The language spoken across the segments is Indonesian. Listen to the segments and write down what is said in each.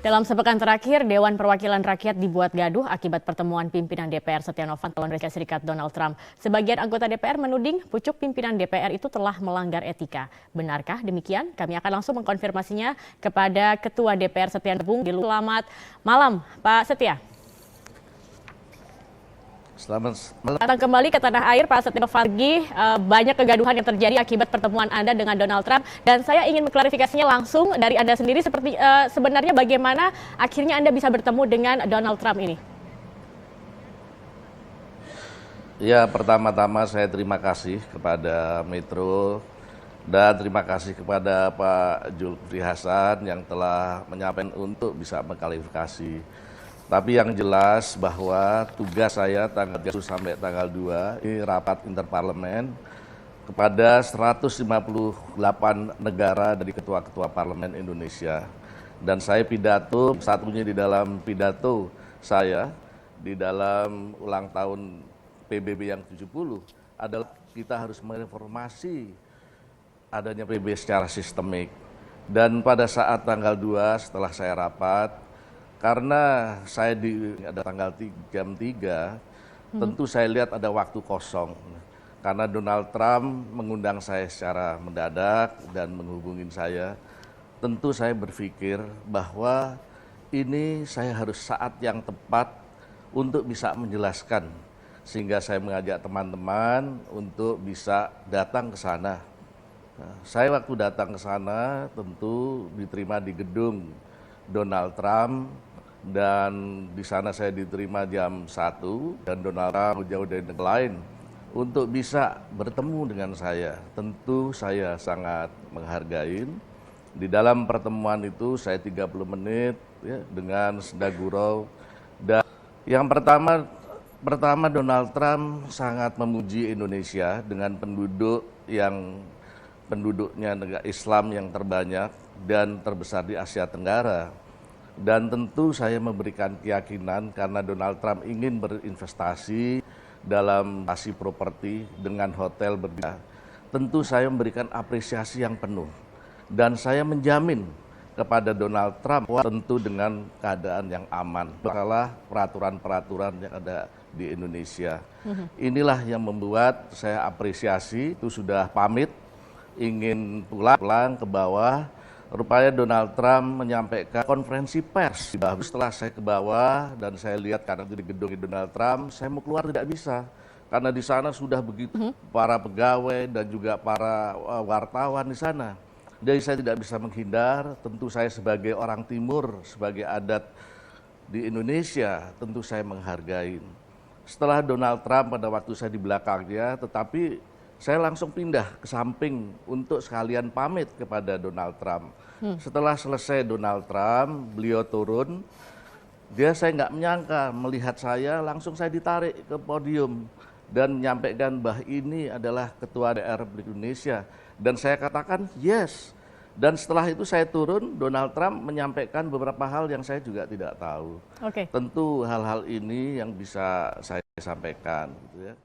Dalam sepekan terakhir, Dewan Perwakilan Rakyat dibuat gaduh akibat pertemuan pimpinan DPR Setia Novanto dan Amerika Serikat Donald Trump. Sebagian anggota DPR menuding pucuk pimpinan DPR itu telah melanggar etika. Benarkah demikian? Kami akan langsung mengkonfirmasinya kepada Ketua DPR Setia Novanto. Selamat malam, Pak Setia. Selamat malam. Datang kembali ke tanah air, Pak Setia Novanto. Banyak kegaduhan yang terjadi akibat pertemuan Anda dengan Donald Trump. Dan saya ingin mengklarifikasinya langsung dari Anda sendiri, seperti sebenarnya bagaimana akhirnya Anda bisa bertemu dengan Donald Trump ini? Ya, pertama-tama saya terima kasih kepada Metro dan terima kasih kepada Pak Zulkifli Hasan yang telah menyampaikan untuk bisa mengklarifikasi. Tapi yang jelas bahwa tugas saya tanggal 1 sampai tanggal 2 ini rapat interparlemen kepada 158 negara dari ketua-ketua parlemen Indonesia. Dan saya pidato, satunya di dalam pidato saya di dalam ulang tahun PBB yang 70 adalah kita harus mereformasi adanya PBB secara sistemik. Dan pada saat tanggal 2 setelah saya rapat, karena saya ada tanggal jam 3, tentu saya lihat ada waktu kosong. Karena Donald Trump mengundang saya secara mendadak dan menghubungin saya, tentu saya berpikir bahwa ini saya harus saat yang tepat untuk bisa menjelaskan. Sehingga saya mengajak teman-teman untuk bisa datang ke sana. Nah, saya waktu datang ke sana tentu diterima di gedung Donald Trump, dan di sana saya diterima jam 1 dan Donald Trump jauh dari negara lain untuk bisa bertemu dengan saya. Tentu saya sangat menghargai. Di dalam pertemuan itu saya 30 menit ya, dengan senda gurau. Dan yang pertama Donald Trump sangat memuji Indonesia dengan penduduknya negara Islam yang terbanyak dan terbesar di Asia Tenggara. Dan tentu saya memberikan keyakinan karena Donald Trump ingin berinvestasi dalam properti dengan hotel berbeda. Tentu saya memberikan apresiasi yang penuh. Dan saya menjamin kepada Donald Trump tentu dengan keadaan yang aman. Masalah peraturan-peraturan yang ada di Indonesia. Inilah yang membuat saya apresiasi, itu sudah pamit, ingin pulang ke bawah. Rupanya Donald Trump menyampaikan konferensi pers. Setelah saya ke bawah dan saya lihat karena di gedung Donald Trump, saya mau keluar tidak bisa. Karena di sana sudah begitu para pegawai dan juga para wartawan di sana. Jadi saya tidak bisa menghindar, tentu saya sebagai orang timur, sebagai adat di Indonesia, tentu saya menghargai. Setelah Donald Trump pada waktu saya di belakangnya, tetapi saya langsung pindah ke samping untuk sekalian pamit kepada Donald Trump. Setelah selesai Donald Trump, beliau turun, saya nggak menyangka melihat saya, langsung saya ditarik ke podium dan menyampaikan bahwa ini adalah Ketua DPR Republik Indonesia. Dan saya katakan yes. Dan setelah itu saya turun, Donald Trump menyampaikan beberapa hal yang saya juga tidak tahu. Tentu hal-hal ini yang bisa saya sampaikan. Gitu ya.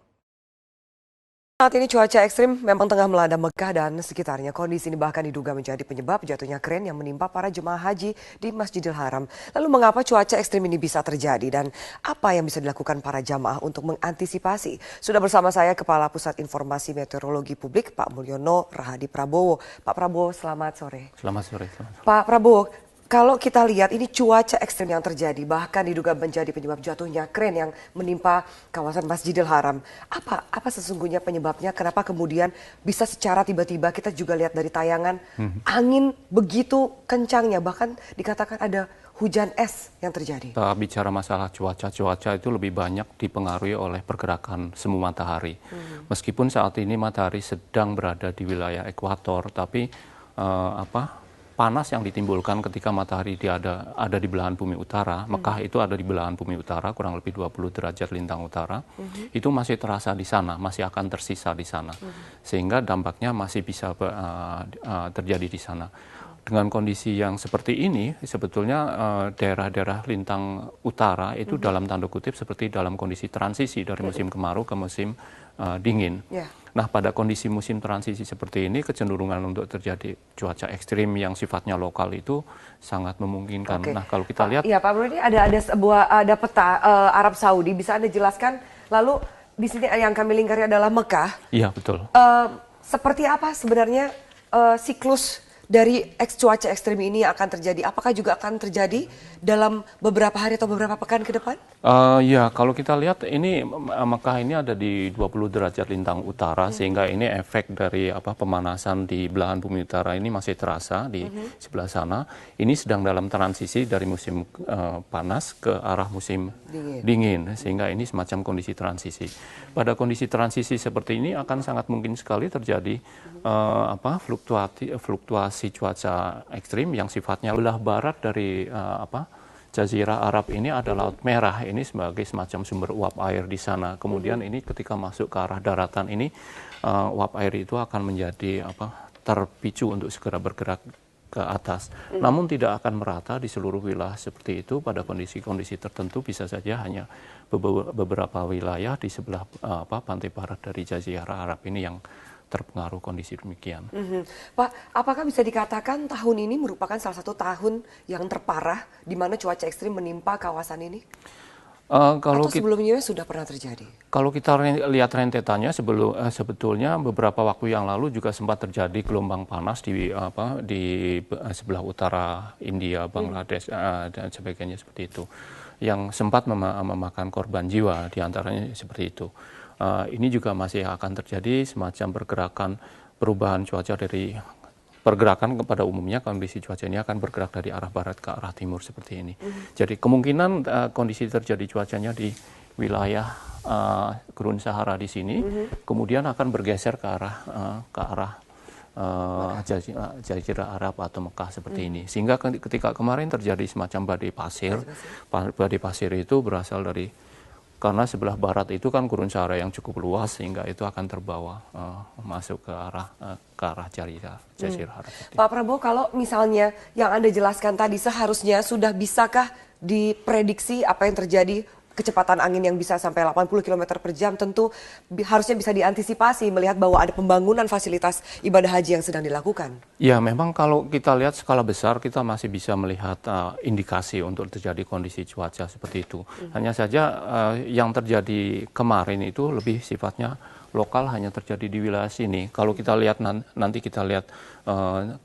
Saat ini cuaca ekstrim memang tengah melanda Mekah dan sekitarnya. Kondisi ini bahkan diduga menjadi penyebab jatuhnya kren yang menimpa para jemaah haji di Masjidil Haram. Lalu mengapa cuaca ekstrim ini bisa terjadi dan apa yang bisa dilakukan para jamaah untuk mengantisipasi? Sudah bersama saya Kepala Pusat Informasi Meteorologi Publik Pak Mulyono Rahadi Prabowo. Pak Prabowo, selamat sore. Selamat sore. Pak Prabowo, kalau kita lihat ini cuaca ekstrim yang terjadi bahkan diduga menjadi penyebab jatuhnya kren yang menimpa kawasan Masjidil Haram. Apa sesungguhnya penyebabnya? Kenapa kemudian bisa secara tiba-tiba, kita juga lihat dari tayangan angin begitu kencangnya, bahkan dikatakan ada hujan es yang terjadi. Kita bicara masalah cuaca itu lebih banyak dipengaruhi oleh pergerakan semu matahari. Meskipun saat ini matahari sedang berada di wilayah ekuator, tapi panas yang ditimbulkan ketika matahari ada di belahan bumi utara, Mekah itu ada di belahan bumi utara, kurang lebih 20 derajat lintang utara, itu masih terasa di sana, masih akan tersisa di sana. Sehingga dampaknya masih bisa terjadi di sana. dengan kondisi yang seperti ini, sebetulnya daerah-daerah lintang utara itu dalam tanda kutip seperti dalam kondisi transisi dari musim kemarau ke musim dingin. Nah, pada kondisi musim transisi seperti ini, kecenderungan untuk terjadi cuaca ekstrim yang sifatnya lokal itu sangat memungkinkan. Nah, kalau kita lihat, Pak Bro, ini ada peta Arab Saudi, bisa Anda jelaskan? Lalu di sini yang kami lingkari adalah Mekah. iya betul. Seperti apa sebenarnya siklus dari cuaca ekstrim ini akan terjadi? Apakah juga akan terjadi dalam beberapa hari atau beberapa pekan ke depan? Ya, kalau kita lihat ini Mekah ini ada di 20 derajat lintang utara, sehingga ini efek dari pemanasan di belahan bumi utara ini masih terasa di sebelah sana. Ini sedang dalam transisi dari musim panas ke arah musim dingin, sehingga ini semacam kondisi transisi. Pada kondisi transisi seperti ini akan sangat mungkin sekali terjadi fluktuasi cuaca ekstrim yang sifatnya belah barat dari Jazirah Arab ini ada Laut Merah, ini sebagai semacam sumber uap air di sana. Kemudian ini ketika masuk ke arah daratan ini, uap air itu akan menjadi terpicu untuk segera bergerak ke atas. Namun tidak akan merata di seluruh wilayah seperti itu. Pada kondisi-kondisi tertentu bisa saja hanya beberapa wilayah di sebelah pantai barat dari Jazirah Arab ini yang terpengaruh kondisi demikian. Pak, apakah bisa dikatakan tahun ini merupakan salah satu tahun yang terparah di mana cuaca ekstrim menimpa kawasan ini? Atau sebelumnya sudah pernah terjadi? Kalau kita lihat rentetannya, sebetulnya beberapa waktu yang lalu juga sempat terjadi gelombang panas di sebelah utara India, Bangladesh dan sebagainya seperti itu, yang sempat memakan korban jiwa, diantaranya seperti itu. Ini juga masih akan terjadi semacam pergerakan perubahan cuaca dari pergerakan pada umumnya kondisi cuaca ini akan bergerak dari arah barat ke arah timur seperti ini. Jadi kemungkinan kondisi terjadi cuacanya di wilayah Gurun Sahara di sini, kemudian akan bergeser ke arah Jazirah Arab atau Mekah seperti ini. Sehingga ketika kemarin terjadi semacam badai pasir itu berasal dari karena sebelah barat itu kan Gurun Sahara yang cukup luas, sehingga itu akan terbawa masuk ke arah Jazirah Arab. Pak Prabowo, kalau misalnya yang Anda jelaskan tadi seharusnya sudah bisakah diprediksi apa yang terjadi? Kecepatan angin yang bisa sampai 80 km per jam tentu harusnya bisa diantisipasi melihat bahwa ada pembangunan fasilitas ibadah haji yang sedang dilakukan. Ya, memang kalau kita lihat skala besar kita masih bisa melihat indikasi untuk terjadi kondisi cuaca seperti itu. Hanya saja yang terjadi kemarin itu lebih sifatnya lokal, hanya terjadi di wilayah sini. Kalau kita lihat nanti kita lihat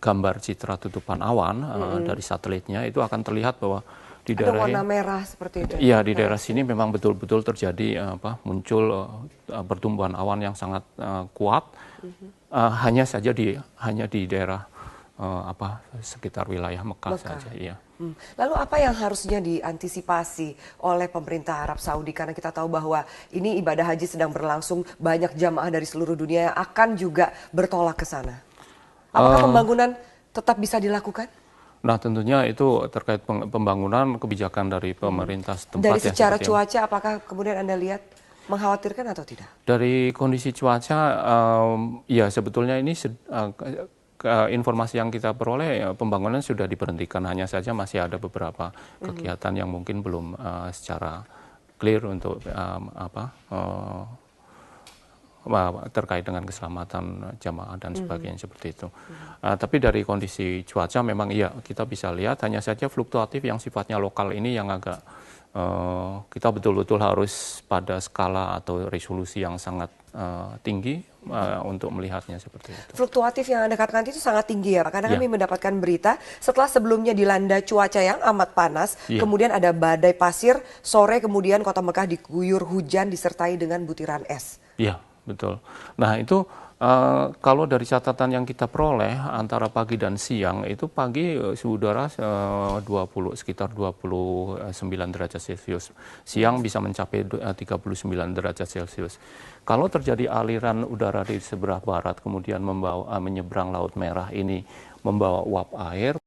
gambar citra tutupan awan dari satelitnya, itu akan terlihat bahwa di ada warna merah seperti itu. Iya, di daerah sini memang betul-betul terjadi muncul pertumbuhan awan yang sangat kuat. Hanya saja hanya di daerah sekitar wilayah Mekah saja. Iya. Lalu apa yang harusnya diantisipasi oleh pemerintah Arab Saudi, karena kita tahu bahwa ini ibadah haji sedang berlangsung, banyak jamaah dari seluruh dunia yang akan juga bertolak ke sana. Apakah pembangunan tetap bisa dilakukan? Nah, tentunya itu terkait pembangunan kebijakan dari pemerintah setempat. Dari secara cuaca, apakah kemudian Anda lihat mengkhawatirkan atau tidak? Dari kondisi cuaca, ya sebetulnya ini informasi yang kita peroleh, pembangunan sudah diberhentikan. Hanya saja masih ada beberapa kegiatan yang mungkin belum secara clear untuk terkait dengan keselamatan jamaah dan sebagainya seperti itu. Tapi dari kondisi cuaca memang iya kita bisa lihat, hanya saja fluktuatif yang sifatnya lokal ini yang agak kita betul-betul harus pada skala atau resolusi yang sangat tinggi untuk melihatnya seperti itu. Fluktuatif yang Anda katakan itu sangat tinggi ya Pak, karena kami mendapatkan berita setelah sebelumnya dilanda cuaca yang amat panas, kemudian ada badai pasir, sore kemudian kota Mekah diguyur hujan disertai dengan butiran es. Iya, betul. Nah itu kalau dari catatan yang kita peroleh antara pagi dan siang, itu pagi suhu udara sekitar 29 derajat Celcius. Siang bisa mencapai 39 derajat Celcius. Kalau terjadi aliran udara di sebelah barat kemudian menyeberang Laut Merah ini membawa uap air,